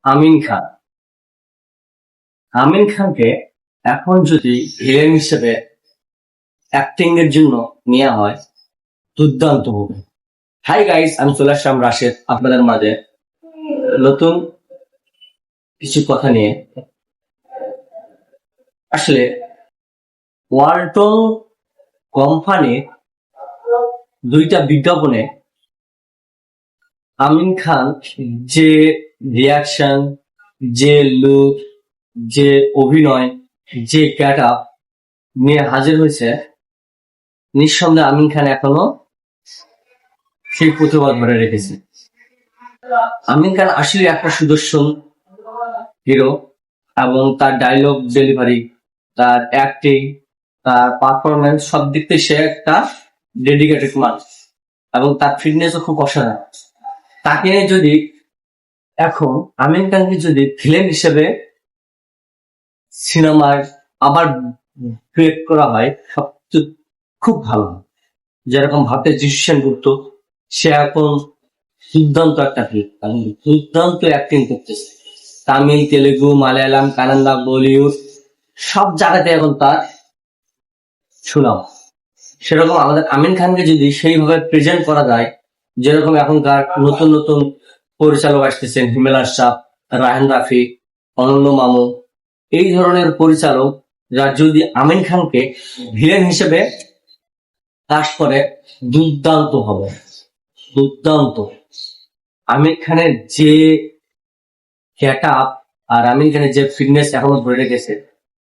আমিন খান। আমিন খানকে এখন যদি ভিলেন হিসেবে অ্যাক্টিং এর জন্য নেওয়া হয়, দুর্দান্ত হবে। হাই গাইস, আমি চলে আসলাম রাশেদ আপনাদের মাঝে নতুন কিছু কথা নিয়ে। আসলে ওয়ালটন কোম্পানির দুইটা বিজ্ঞাপনে আমিন খান যে রিয়াকশন, যে লুক, যে অভিনয়, যে গেট আপ নিয়ে হাজির হয়েছে, নিঃসন্দেহে আমিন খান এখনো সেই প্রতিভা ধরে রেখেছে। আমিন খান আসলে একটা সুদর্শন হিরো, এবং তার ডায়লগ ডেলিভারি, তার অ্যাক্টিং, তার পারফরমেন্স সব দিক থেকে সে একটা ডেডিকেটেড মানুষ, এবং তার ফিটনেসও খুব অসাধারণ। তাকে যদি এখন আমিন খানকে যদি ভিলেন হিসেবে সিনেমার আবার ক্রিয়েট করা হয়, সবচেয়ে খুব ভালো হয়। যেরকম ভারতের যিশু সেনগুপ্ত, সে এখন দুর্দান্ত একটা হিট, কারণ দুর্দান্ত অ্যাক্টিং করতেছে। তামিল, তেলেগু, মালায়ালাম, কানাডা, বলিউড সব জায়গাতে এখন তার সুনাম। সেরকম আমাদের আমিন খানকে যদি সেইভাবে প্রেজেন্ট করা যায়, যেরকম এখনকার নতুন নতুন পরিচালক আসতেছেন, হিমেল শাহ, রায়হান রাফি, অনন্য মামু, এই ধরনের পরিচালক যারা যদি আমিন খানকে ভিলেন হিসেবে কাজ করে, দুর্দান্ত হবে, দুর্দান্ত। আমির খানের যে গেট আপ আর আমির খানের যে ফিটনেস এখনো ধরে রেখেছে,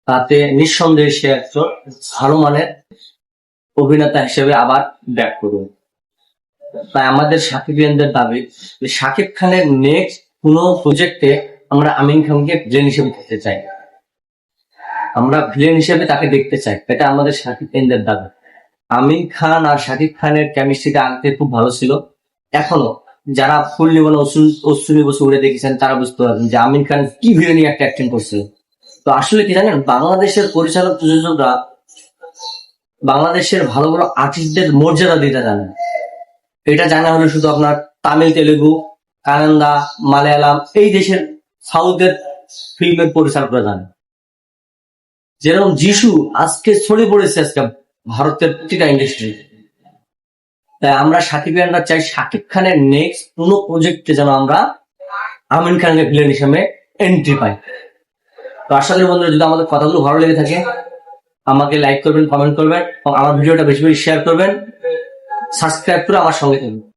তাতে নিঃসন্দেহে সে একজন ভালো মানের অভিনেতা হিসেবে আবার ব্যাক করবে। তাই আমাদের সাকিবিয়ানদের দাবি যে শাকিব খানের নেক্সট কোনো প্রজেক্টে আমরা আমিন খানকে ভিলেন হিসেবে দেখতে চাই, আমরা ভিলেন হিসেবে তাকে দেখতে চাই। এটা আমাদের সাকিবিয়ানদের দাবি। আমিন খান আর শাকিব খানের কেমিস্ট্রিটা আগে খুব ভালো ছিল। এখনো যারা ফুল জীবনে অশ্বিনী বসু উড়ে দেখেছেন, তারা বুঝতে পারবেন যে আমিন খান কি ভিলেনি একটা অ্যাক্টিং করছিল। তো আসলে কি জানেন, বাংলাদেশের পরিচালক প্রযোজকরা বাংলাদেশের ভালো ভালো আর্টিস্টদের মর্যাদা দিতে জানেন। এটা জানা হলো শুধু আপনার তামিল, তেলেগু, কানাডা, মালায়ালাম, এই দেশের সাউথের ফিল্মের পরিচালকরা জানেন। যেরকম যিশু আজকে ছড়িয়ে পড়েছে আজকে ভারতের প্রতিটা ইন্ডাস্ট্রি। তাই আমরা সাকিবিয়ানরা চাই শাকিব খানের নেক্সট কোনো প্রজেক্টে যেন আমরা আমিন খানকে ভিলেন হিসেবে এন্ট্রি পাই। তো আশা করি বন্ধুরা, যদি আমাদের কথাগুলো ভালো লেগে থাকে, আমাকে লাইক করবেন, কমেন্ট করবেন, এবং আমার ভিডিওটা বেশি বেশি শেয়ার করবেন, সাবস্ক্রাইব করে আমার সঙ্গে থাকবেন।